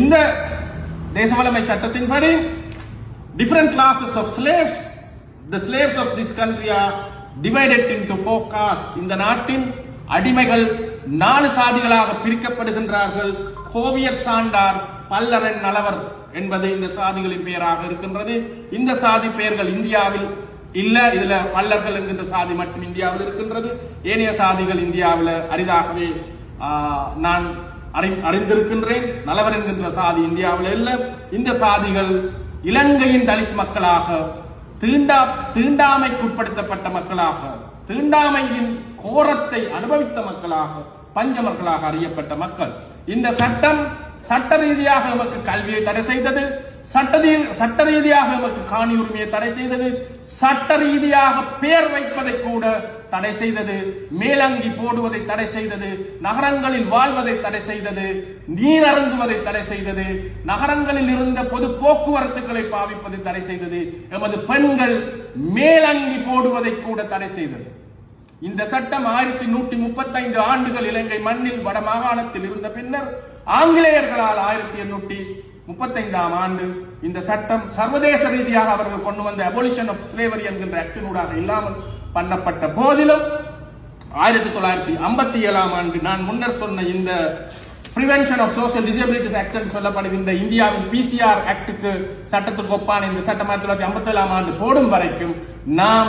இந்த தேசவளமை சட்டத்தின்படி different classes of slaves, the slaves of this country are divided into 4 castes. இந்த நாட்டின் அடிமைகள் 4 சாதிகளாக பிரிக்கப்படுகின்றார்கள். கோவியர், சாண்டார், பல்லரன், நலவர் என்பது இந்த சாதிகளின் பெயராக இருக்கின்றது. இந்த சாதி பெயர்கள் இந்தியாவில் இல்ல. இதுல பல்லர்கள் என்கின்ற சாதி மட்டும் இந்தியாவில் இருக்கின்றது. ஏனைய சாதிகள் இந்தியாவில் அரிதாகவே நான் அறிந்திருக்கின்றேன். நலவர் என்கின்ற சாதி இந்தியாவில் இல்ல. இந்த சாதிகள் இலங்கையின் தலித் மக்களாக, தீண்டாமைக்குட்படுத்தப்பட்ட மக்களாக, தீண்டாமையின் கோரத்தை அனுபவித்த மக்களாக, பஞ்சமர்களாக அறியப்பட்ட மக்கள். இந்த சட்டம் சட்ட ரீதியாக நமக்கு கல்வியை தடை செய்தது, சட்ட ரீதியாக நமக்கு காணி உரிமையை தடை செய்தது, சட்ட ரீதியாக பெயர் வைப்பதை கூட தடை செய்தது, மேலங்கி போடுவதை தடை செய்தது, நகரங்களில் வாழ்வதை தடை செய்தது, நீர் அருந்துவதை தடை செய்தது, நகரங்களில் இருந்த பொது போக்குவரத்துகளை பாவிப்பதை தடை செய்தது, எமது பெண்கள் மேலங்கி போடுவதை கூட தடை செய்தது. இந்த சட்டம் 1135 ஆண்டுகள் இலங்கை மண்ணில் வடமாகாணத்தில் இருந்த பின்னர் ஆங்கிலேயர்களால் 1835 ஆண்டு இந்த சட்டம் சர்வதேச ரீதியாக அவர்கள் கொண்டு வந்த அபோலிஷன் ஆஃப் ஸ்லேவரி என்கின்ற ஆக்டினூடாக இல்லாமல் பண்ணப்பட்ட போதிலும் 1957 ஆண்டு நான் முன்னர் சொன்ன இந்த prevention of social disabilities act என்று சொல்லப்படுகின்ற இந்தியாவின் பிசிஆர் ஆக்டுக்கு சட்டத்துக்கு ஒப்பான இந்த சட்டம் 1957 ஆண்டு போடும் வரைக்கும் நாம்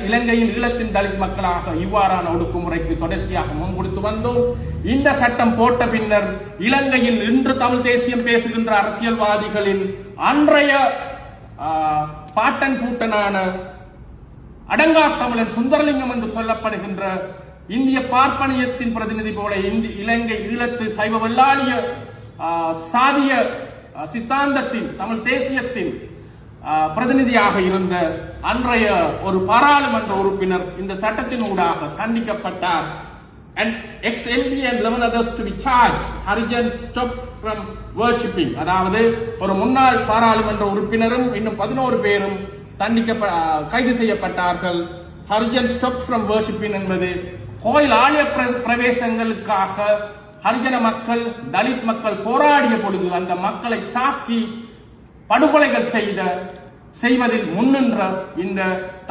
இலங்கையின் ஈழத்தின் தலித் மக்களாக இவ்வாறான ஒடுக்குமுறைக்கு தொடர்ச்சியாக முன்கொடுத்து வந்தோம். இந்த சட்டம் போட்ட பின்னர் இலங்கையில் இன்று தமிழ் தேசியம் பேசுகின்ற அரசியல்வாதிகளின் அன்றைய பாட்டன் கூட்டனான அடங்கா தமிழன் சுந்தரலிங்கம் என்று சொல்லப்படுகின்ற இந்திய பார்ப்பனியத்தின் பிரதிநிதி போல இலங்கை ஈழத்து சைவ வெள்ளாளிய சாதிய சித்தாந்தத்தின் தமிழ் தேசியத்தின் பிரதிநிதியாக இருந்த அன்றைய ஒரு பாராளுமன்ற உறுப்பினர் இந்த சட்டத்தின் ஊடாக தண்டிக்கப்பட்டார். And ex-MP and 11 others to be charged. Harijans stopped from worshipping. அதாவது ஒரு முன்னாள் பாராளுமன்ற உறுப்பினரும் இன்னும் 11 பேரும் கைது செய்யப்பட்டார்கள். Harijans stopped from worshipping என்பது கோயில் ஆலய பிரவேசங்களுக்காக ஹரிஜன மக்கள், தலித் மக்கள் போராடிய பொழுது அந்த மக்களை தாக்கி படுகொலைகள் செய்வதில் முன்னின்ற இந்த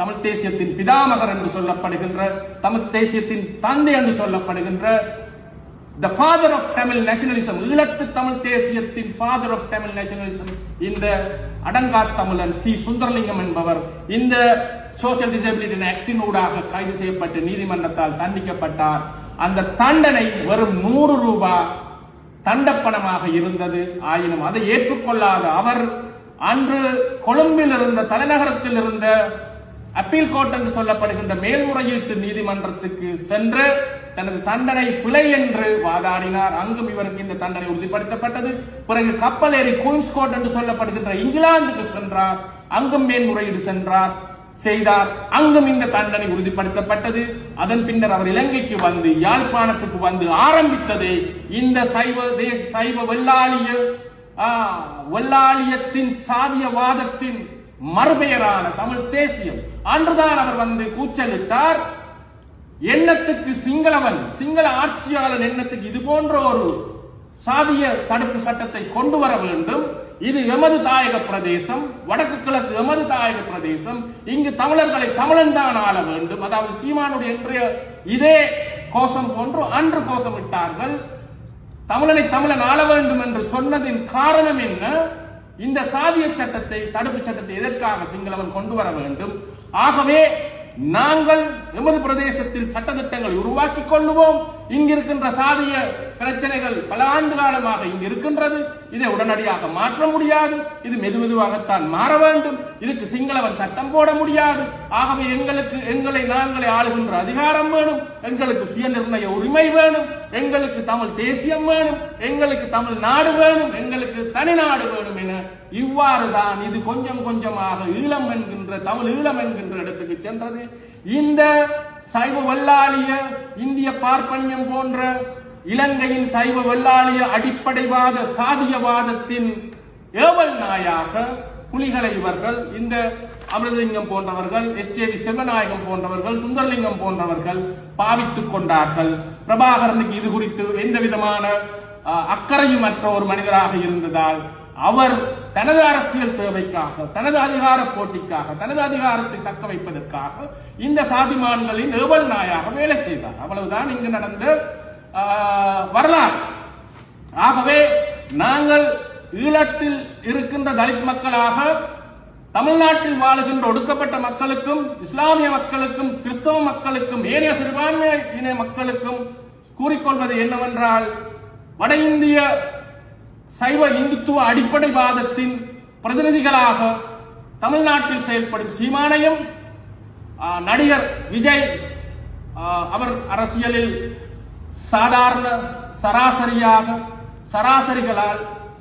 தமிழ் தேசியத்தின் பிதாமகர் என்று சொல்லப்படுகின்ற, தமிழ் தேசியத்தின் தந்தை என்று சொல்லப்படுகின்ற the father of Tamil nationalism, ஈழத்து Tamil தேசியத்தின் father of Tamil nationalism, இந்த அடங்கா தமிழன் சி சுந்தரலிங்கம் என்பவர் இந்த சோசியல் டிசபிலிட்டி ஆக்டினூடாக கைது செய்யப்பட்டு நீதிமன்றத்தால் தண்டிக்கப்பட்டார். அந்த தண்டனை வெறும் 100 ரூபாய் தண்டப்பணமாக இருந்தது. ஆயினும் அதை ஏற்றுக்கொள்ளாத அவர் அன்று கொழும்பில் இருந்த தலைநகரத்தில் இருந்த அப்பீல் கோர்ட் என்று சொல்லப்படுகின்ற மேல்முறையீட்டு நீதிமன்றத்துக்கு சென்று தனது தண்டனை பிழை என்று வாதாடினார். அங்கும் இவருக்கு இந்த தண்டனை உறுதிப்படுத்தப்பட்டது. பிறகு கப்பல் ஏறி குயின்ஸ் கோர்ட் என்று சொல்லப்படுகின்ற இங்கிலாந்துக்கு சென்றார். அங்கும் மேல்முறையீடு செய்தார். அங்கும் இந்த தண்டனை உறுதிப்படுத்தப்பட்டது. அதன் பின்னர் அவர் இலங்கைக்கு வந்து யாழ்ப்பாணத்துக்கு வந்து ஆரம்பித்ததே இந்த சைவ வெள்ளாளியத்தின் சாதியவாதத்தின் மறுபெயரான தமிழ் தேசியம். அன்றுதான் அவர் வந்து கூச்சலிட்டார், எண்ணத்துக்கு சிங்கள ஆட்சியாளர் எண்ணத்துக்கு இது போன்ற ஒரு சாதிய தடுப்பு சட்டத்தை கொண்டு வர வேண்டும். இது எமது தாயக பிரதேசம், வடக்கு கிழக்கு எமது தாயக பிரதேசம், இங்கு தமிழர்களை தமிழன் தான் ஆள வேண்டும். அதாவது சீமானுடைய இதே கோஷம் போன்று அன்று கோஷமிட்டார்கள். தமிழனை தமிழன் ஆள வேண்டும் என்று சொன்னதின் காரணம் என்ன? இந்த சாதிய சட்டத்தை, தடுப்பு சட்டத்தை எதற்காக சிங்களவன் கொண்டு வர வேண்டும்? ஆகவே நாங்கள் எமது பிரதேசத்தில் சட்டத்திட்டங்களை உருவாக்கிக் கொள்ளுவோம். இங்கிருக்கின்ற சாதிய பிரச்சனைகள் பல ஆண்டு காலமாக இங்கு இருக்கின்றது. இதை உடனடியாக மாற்ற முடியாது. இது மெதுவாகத்தான் மாற வேண்டும். இதுக்கு சிங்களவன் சட்டம் போட முடியாது. ஆகவே எங்களை நாங்களே ஆளுகின்ற அதிகாரம் வேணும், எங்களுக்கு சுய நிர்ணய உரிமை வேணும், எங்களுக்கு தமிழ் தேசியம் வேணும், எங்களுக்கு தமிழ் நாடு வேணும், எங்களுக்கு தனி நாடு வேணும் என இவ்வாறு தான் இது கொஞ்சம் கொஞ்சமாக ஈழம் என்கின்ற தமிழ் ஈழம் என்கின்ற இடத்துக்கு சென்றது. இந்த சைவ வெள்ளாளிய இந்திய பார்ப்பனியம் போன்ற இலங்கையின் சைவ வெள்ளாளிய அடிப்படைவாத சாதியவாதத்தின் ஏவல் நாயாக புலிகளை இவர்கள், இந்த அமிர்தலிங்கம் போன்றவர்கள், எஸ்ஜேவி செல்வநாயகம் போன்றவர்கள், சுந்தரலிங்கம் போன்றவர்கள் பாவித்துக் கொண்டார்கள். பிரபாகரனுக்கு இது குறித்து எந்த விதமான அக்கறையுமற்ற ஒரு மனிதராக இருந்ததால் அவர் தனது அரசியல் தேவைக்காக, தனது அதிகார போட்டிக்காக, தனது அதிகாரத்தை தக்க வைப்பதற்காக இந்த சாதிமான்களின் ஏவல் நாயாக வேலை செய்தார். அவ்வளவுதான் இங்கு நடந்த வரலாறு. ஆகவே நாங்கள் ஈழத்தில் இருக்கின்ற தலித் மக்களாக, தமிழ்நாட்டில் வாழுகின்ற ஒடுக்கப்பட்ட மக்களுக்கும், இஸ்லாமிய மக்களுக்கும், கிறிஸ்தவ மக்களுக்கும், ஏனைய சிறுபான்மை இன மக்களுக்கும் கூறிக்கொள்வது என்னவென்றால், வட இந்திய சைவ இந்துத்துவ அடிப்படைவாதத்தின் பிரதிநிதிகளாக தமிழ்நாட்டில் செயல்படும் சீமானையும், நடிகர் விஜய் அவர் அரசியலில் சாதாரண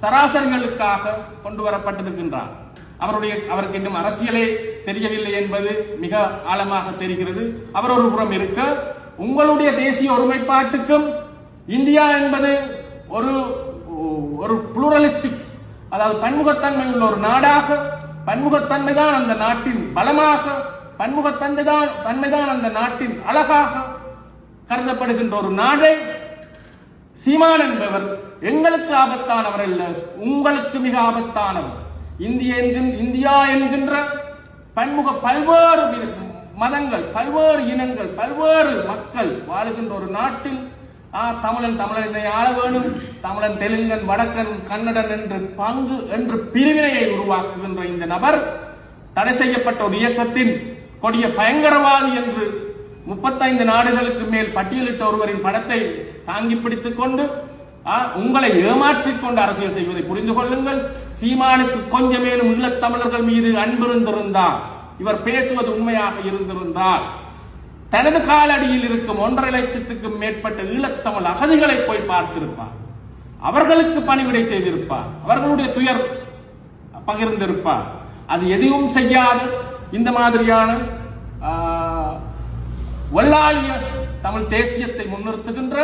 சராசரிகளுக்காக கொண்டு வரப்பட்டிருக்கின்றார். அவருக்கு இன்னும் அரசியலே தெரியவில்லை என்பது மிக ஆழமாக தெரிகிறது. அவர் ஒரு புறம் இருக்க, உங்களுடைய தேசிய ஒருமைப்பாட்டுக்கும் இந்தியா என்பது ஒரு புளூரலிஸ்டிக், அதாவது பன்முகத்தன்மை உள்ள ஒரு நாடாக, பன்முகத்தன்மை தான் அந்த நாட்டின் பலமாக, பன்முகத்தன்மை தான் அந்த நாட்டின் அழகாக கருதப்படுகின்ற ஒரு நாடை சீமான் என்பவர் எங்களுக்கு ஆபத்தானவர் அல்ல, உங்களுக்கு மிக ஆபத்தானவர். இந்தியா என்கின்ற பல்வேறு மதங்கள், பல்வேறு இனங்கள், பல்வேறு மக்கள் வாழுகின்ற ஒரு நாட்டில் தமிழனை ஆள வேணும், தமிழன், தெலுங்கன், வடக்கன், கன்னடன் என்று பிரிவினையை உருவாக்குகின்ற இந்த நபர் தடை செய்யப்பட்ட ஒரு இயக்கத்தின் கொடிய பயங்கரவாதி என்று 35 நாடுகளுக்கு மேல் பட்டியலிட்ட ஒருவரின் படத்தை தாங்கி பிடித்துக் கொண்டு உங்களை ஏமாற்றிக் கொண்டு அரசியல் செய்வதை புரிந்து கொள்ளுங்கள். சீமானுக்கு கொஞ்சமேலும் ஈழத்தமிழர்கள் மீது அன்பு இருந்திருந்தார், இவர் பேசுவது உண்மையாக இருந்திருந்தால், தனது காலடியில் இருக்கும் 1.5 லட்சத்துக்கும் மேற்பட்ட ஈழத்தமிழ் அகதிகளை போய் பார்த்திருப்பார், அவர்களுக்கு பணிவிடை செய்திருப்பார், அவர்களுடைய துயர் பகிர்ந்திருப்பார். அது எதுவும் செய்யாது இந்த மாதிரியான வல்லாளிய தமிழ் தேசியத்தை முன்னிறுத்துகின்ற,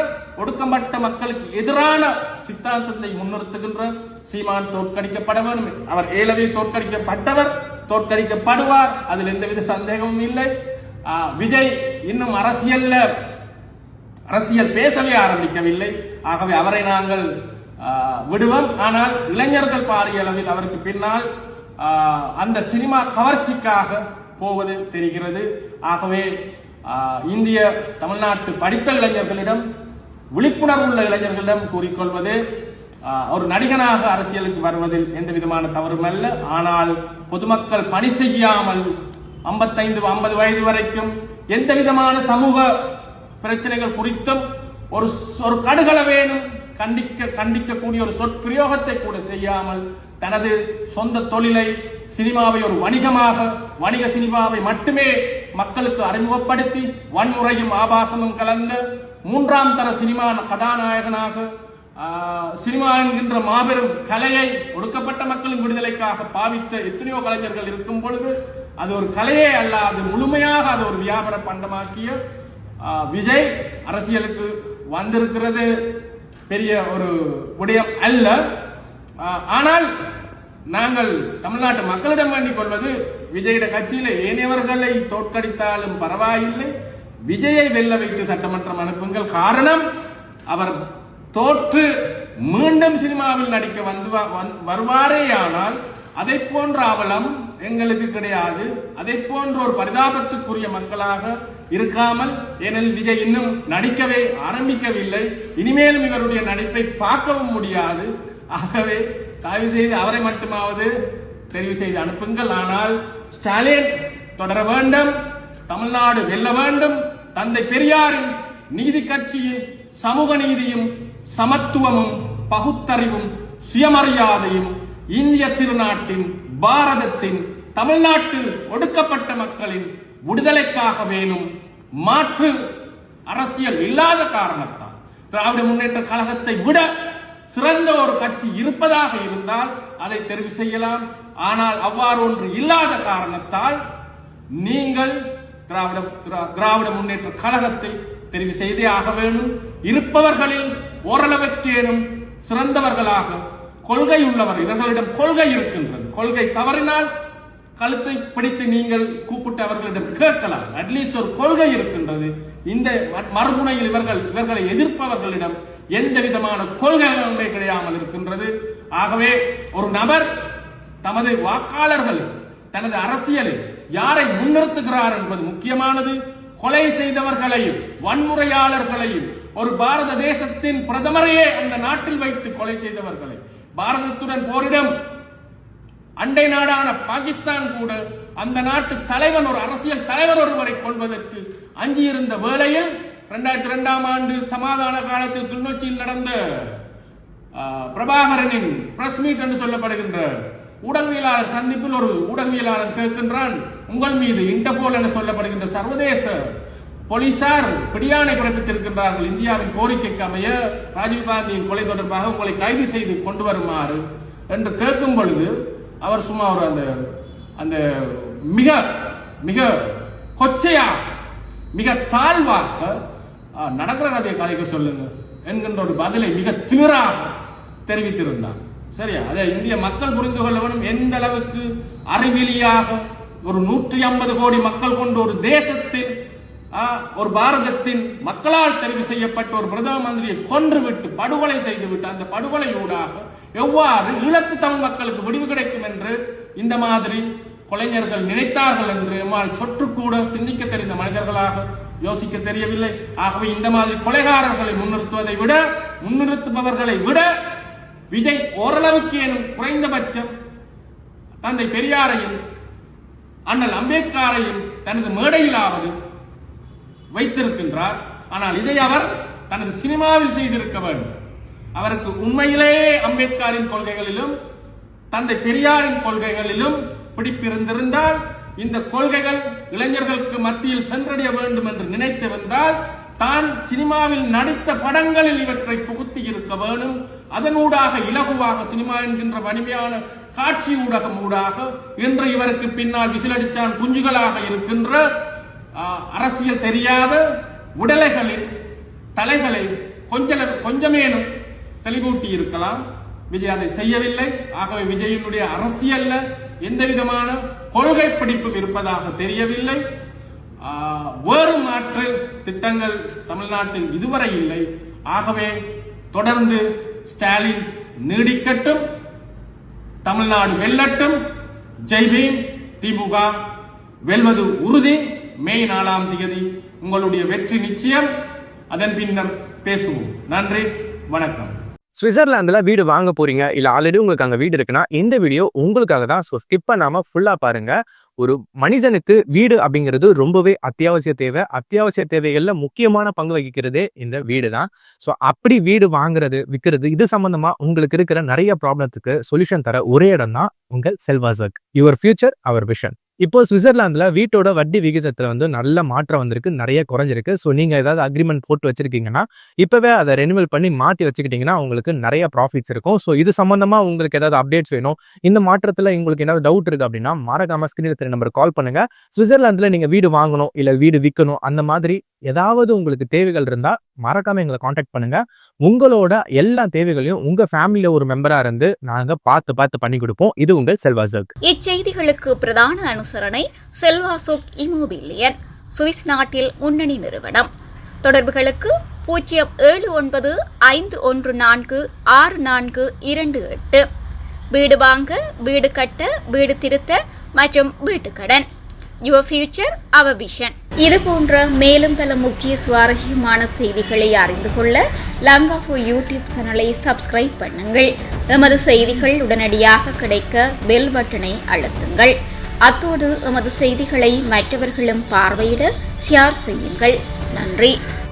ஒடுக்கப்பட்ட மக்களுக்கு எதிரான சித்தாந்தத்தை முன்னிறுத்துகின்ற சீமான் தோற்கடிக்கப்பட வேண்டும். அவர் ஏலவே தோற்கடிக்கப்பட்டவர், தோற்கடிக்கப்படுவார், அதில் எந்தவித சந்தேகமும் இல்லை. விஜய் இன்னும் அரசியல் பேசவே ஆரம்பிக்கவில்லை. ஆகவே அவரை நாங்கள் விடுவோம். ஆனால் இளைஞர்கள் பாரிய அளவில் அவருக்கு பின்னால் அந்த சினிமா கவர்ச்சிக்காக போவது தெரிகிறது. ஆகவே இந்திய தமிழ்நாட்டு படித்த இளைஞர்களிடம், விழிப்புணர்வு உள்ள இளைஞர்களிடம் கூறிக்கொள்வது, ஒரு நடிகனாக அரசியலுக்கு வருவதில் எந்த விதமான தவறும் அல்ல. ஆனால் பொதுமக்கள் பணி செய்யாமல் 55-50 வயது வரைக்கும் எந்த விதமான சமூக பிரச்சனைகள் குறித்தும் ஒரு கடுகளவேனும் கண்டிக்கக்கூடிய ஒரு சொற்பிரயோகத்தை கூட செய்யாமல், தனது சொந்த தொழிலை, சினிமாவை ஒரு வணிக சினிமாவை மட்டுமே மக்களுக்கு அறிமுகப்படுத்தி வன்முறையும் ஆபாசமும் கலந்த 3ஆம் தர சினிமா கதாநாயகனாக சினிமா என்கின்ற மாபெரும் கலையை ஒடுக்கப்பட்ட மக்களின் விடுதலைக்காக பாவித்த எத்தனையோ கலைஞர்கள் இருக்கும் பொழுது அது ஒரு கலையே அல்ல, அது முழுமையாக அது ஒரு வியாபார பண்டமாக்கிய விஜய் அரசியலுக்கு வந்திருக்கிறது பெரிய ஒரு விடயம் அல்ல. ஆனால் நாங்கள் தமிழ்நாட்டு மக்களிடம் வேண்டிக் கொள்வது, விஜயிட கட்சியில ஏனையவர்களை தோற்கடித்தாலும் பரவாயில்லை, விஜயை வெல்ல வைத்து சட்டமன்றம் அனுப்புங்கள். காரணம், அவர் தோற்று மீண்டும் சினிமாவில் நடிக்க வருவாரேயானால் அதை போன்ற அவலம் எங்களுக்கு கிடையாது. அதை போன்ற ஒரு பரிதாபத்துக்குரிய மக்களாக இருக்காமல், ஏனெனில் விஜய் இன்னும் நடிக்கவே ஆரம்பிக்கவில்லை, இனிமேலும் இவருடைய நடிப்பை பார்க்கவும் முடியாது. ஆகவே தயவு செய்து அவரை மட்டுமாவது தெரிவு செய்து அனுப்புங்கள். ஆனால் ஸ்டாலின் தொடர வேண்டும், தமிழ்நாடு வெல்ல வேண்டும். தந்தை பெரியாரின் நீதி கட்சியின் சமூக நீதியும் சமத்துவமும் பகுத்தறிவும் சுயமரியாதையும் இந்திய திருநாட்டின், பாரதத்தின், தமிழ்நாட்டு ஒடுக்கப்பட்ட மக்களின் விடுதலைக்காக வேணும். மாற்று அரசியல் இல்லாத காரணத்தால் திராவிட முன்னேற்ற கழகத்தை விட சிறந்த ஒரு கட்சி இருப்பதாக இருந்தால் அதை தெரிவு செய்யலாம். ஆனால் அவ்வாறு ஒன்று இல்லாத காரணத்தால் நீங்கள் திராவிட முன்னேற்ற கழகத்தை தெரிவு செய்தே ஆக வேண்டும். இருப்பவர்களில் ஓரளவுக்கேனும் சிறந்தவர்களாக, கொள்கை உள்ளவர், இவர்களிடம் கொள்கை இருக்கின்றது. கொள்கை தவறினால் கழுத்தை பிடித்து நீங்கள் கூப்பிட்டு அவர்களிடம் கேட்கலாம். அட்லீஸ்ட் ஒரு கொள்கை இருக்கின்றது. இந்த மறுமுனையில் இவர்களை எதிர்ப்பவர்களிடம் எந்த விதமான கொள்கைகளுமே கிடையாமல் இருக்கின்றது. ஆகவே ஒரு நபர் தமது வாக்காளர்கள் தனது அரசியலில் யாரை முன்னிறுத்துகிறார் என்பது முக்கியமானது. கொலை செய்தவர்களையும் வன்முறையாளர்களையும் ஒரு பாரத தேசத்தின் பிரதமரையே அந்த நாட்டில் வைத்து கொலை செய்தவர்களை, பாரதத்துடன் போரிடம் அண்டை நாடான பாகிஸ்தான் கூட அந்த நாட்டு தலைவன், ஒரு அரசியல் தலைவர் ஒருவரை கொள்வதற்கு அஞ்சியிருந்த வேளையில் 2002ஆம் ஆண்டு சமாதான காலத்தில் கிளிநொச்சியில் நடந்த பிரபாகரனின் பிரஸ் மீட் என்று சொல்லப்படுகின்ற ஊடகவியலாளர் சந்திப்பில் ஒரு ஊடகவியலாளர் கேட்கின்றான், உங்கள் மீது இன்டர்போல் என சொல்லப்படுகின்ற சர்வதேச போலீசார் பிடியாணை பிறப்பித்திருக்கின்றார்கள், இந்தியாவின் கோரிக்கைக்கு அமைய ராஜீவ்காந்தியின் கொலை தொடர்பாக உங்களை கைது செய்து கொண்டு வருமாறு என்று கேட்கும் பொழுது அவர் சும்மா ஒரு அந்த மிக மிக கொச்சையாக மிக தாழ்வாக நடக்கிற கதையை கதைக்க சொல்லுங்க என்கின்ற ஒரு பதிலை மிக திமிராக தெரிவித்திருந்தார். சரியா? அதை இந்திய மக்கள் புரிந்து கொள்ள வேண்டும். எந்த அளவுக்கு அறிவிலியாக ஒரு 150 கோடி மக்கள் கொண்ட ஒரு தேசத்தின், ஒரு பாரதத்தின் மக்களால் தெரிவு செய்யப்பட்ட ஒரு பிரதம மந்திரியை கொன்றுவிட்டு படுகொலை செய்துவிட்டு அந்த படுகொலையூடாக எவ்வாறு ஈழத்து தமிழ் மக்களுக்கு விடிவு கிடைக்கும் என்று இந்த மாதிரி கொலைஞர்கள் நினைத்தார்கள் என்று எம்மால் சொற்றுக்கூட சிந்திக்க தெரிந்த மனிதர்களாக யோசிக்க தெரியவில்லை. ஆகவே இந்த மாதிரி கொலைகாரர்களை முன்னிறுத்துபவர்களை விட விஜய் ஓரளவுக்கு எனும் குறைந்தபட்சம் தந்தை பெரியாரையும் அண்ணல் அம்பேத்கரையும் தனது மேடையிலாவது வைத்திருக்கின்றார். ஆனால் இதை அவர் தனது சினிமாவில் செய்திருக்க வேண்டும். அவருக்கு உண்மையிலேயே அம்பேத்கரின் கொள்கைகளிலும் தந்தை பெரியாரின் கொள்கைகளிலும் பிடிப்பிருந்திருந்தால், இந்த கொள்கைகள் இளைஞர்களுக்கு மத்தியில் சென்றடைய வேண்டும் என்று நினைத்திருந்தால், தான் சினிமாவில் நடித்த படங்களில் இவற்றை புகுத்தி இருக்க வேண்டும். அதனூடாக இலகுவாக சினிமா என்கின்ற வலிமையான காட்சி ஊடகம் ஊடாக இன்று இவருக்கு பின்னால் விசிலடிச்சான் குஞ்சுகளாக இருக்கின்ற அரசியல் தெரியாத உடலைகளின் தலைகளை கொஞ்சமேனும் தெளிவூட்டி இருக்கலாம். விஜய் அதை செய்யவில்லை. ஆகவே விஜயினுடைய அரசியல்ல எந்த விதமான கொள்கை பிடிப்பும் இருப்பதாக தெரியவில்லை. வேறு மாற்று திட்டங்கள் தமிழ்நாட்டில் இதுவரை இல்லை. ஆகவே தொடர்ந்து ஸ்டாலின் நீடிக்கட்டும், தமிழ்நாடு வெல்லட்டும். ஜெய்பீம். திமுக வெல்வது உறுதி. மே 4ஆம் தேதி உங்களுடைய வெற்றி நிச்சயம். அதன் பின்னர் பேசுவோம். நன்றி, வணக்கம். சுவிட்சர்லாந்துல வீடு வாங்க போறீங்க, இல்ல ஆல்ரெடி உங்களுக்கு அங்க வீடு இருக்குன்னா இந்த வீடியோ உங்களுக்காக தான். ஸோ ஸ்கிப் பண்ணாம ஃபுல்லா பாருங்க. ஒரு மனிதனுக்கு வீடு அப்படிங்கிறது ரொம்பவே அத்தியாவசிய தேவை. அத்தியாவசிய தேவைகள்ல முக்கியமான பங்கு வகிக்கிறதே இந்த வீடு தான். ஸோ அப்படி வீடு வாங்குறது, விற்கிறது, இது சம்பந்தமா உங்களுக்கு இருக்கிற நிறைய ப்ராப்ளத்துக்கு சொல்யூஷன் தர ஒரே இடம் தான் உங்கள் செல்வாசக். Your future our vision. இப்போ சுவிட்சர்லாந்துல வீட்டோட வட்டி விகிதத்துல நல்ல மாற்றம் வந்திருக்கு, நிறைய குறைஞ்சிருக்கு. ஸோ நீங்க ஏதாவது அக்ரிமெண்ட் போட்டு வச்சிருக்கீங்கன்னா இப்பவே அதை ரெனிவல் பண்ணி மாற்றி வச்சுக்கிட்டீங்கன்னா உங்களுக்கு நிறைய ப்ராஃபிட்ஸ் இருக்கும். ஸோ இது சம்பந்தமா உங்களுக்கு ஏதாவது அப்டேட்ஸ் வேணும், இந்த மாற்றத்துல உங்களுக்கு ஏதாவது டவுட் இருக்கு அப்படின்னா மறக்காம ஸ்கிரீன்ல தெரிய நம்பர் கால் பண்ணுங்க. சுவிட்சர்லாந்துல நீங்க வீடு வாங்கணும் இல்ல வீடு விற்கணும், அந்த மாதிரி ஏதாவது உங்களுக்கு தேவைகள் இருந்தா மறக்காம எங்களை காண்டாக்ட் பண்ணுங்க. உங்களோட எல்லா தேவைகளையும் உங்க ஃபேமிலியில ஒரு மெம்பரா இருந்து நாங்க பார்த்து பண்ணி கொடுப்போம். இது உங்கள் செல்வாசக். இச்செய்திகளுக்கு பிரதான அனுசரணை செல்வாசோக் இமோபிலியன், சுவிஸ் நாட்டில் முன்னணி நிறுவனம். தொடர்புகளுக்கு 07951464428. வீடு வாங்க, வீடு கட்ட, வீடு திருத்த மற்றும் வீட்டுக்கடன். Your future our vision. இது போன்ற மேலும் பல முக்கிய சுவாரஸ்யமான செய்திகளை அறிந்து கொள்ள லங்காஃபோ யூடியூப் சேனலை சப்ஸ்கிரைப் பண்ணுங்கள். எமது செய்திகள் உடனடியாக கிடைக்க பெல் பட்டனை அழுத்துங்கள். அத்தோடு எமது செய்திகளை மற்றவர்களும் பார்வையிட ஷேர் செய்யுங்கள். நன்றி.